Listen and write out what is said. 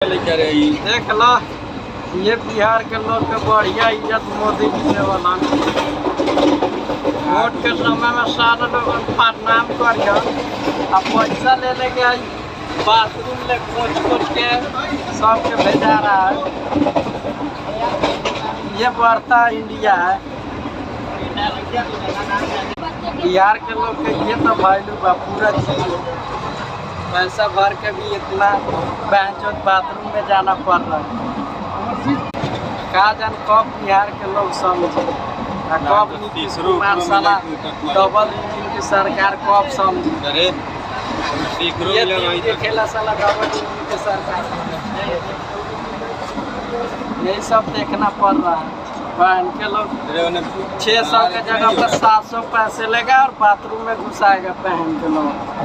लेके रही। देख लो, ये बिहार के लोग के बढ़िया इज्जत मोदी जी ने वाला। वोट के समय में सारे लोग प्रणाम करिए, अब पैसा ले लेके आई बाथरूम ले खोज के सबके भेजा रहा है। ये बढ़ता इंडिया है। बिहार के लोग के ये तो वैल्यू बा पूरा चीज। पैसा भर के भी इतना बाथरूम में जाना पड़ रहा है। कहा जान कब बिहार के लोग समझे, कब नीतीश कुमार साला डबल इंजन की सरकार कब समझे। ये खेला साला डबल इंजन की सरकार, यही सब देखना पड़ रहा है। बहन के लोग 600 के जगह पर 700 पैसे लेगा और बाथरूम में घुसाएगा पहन के लोग।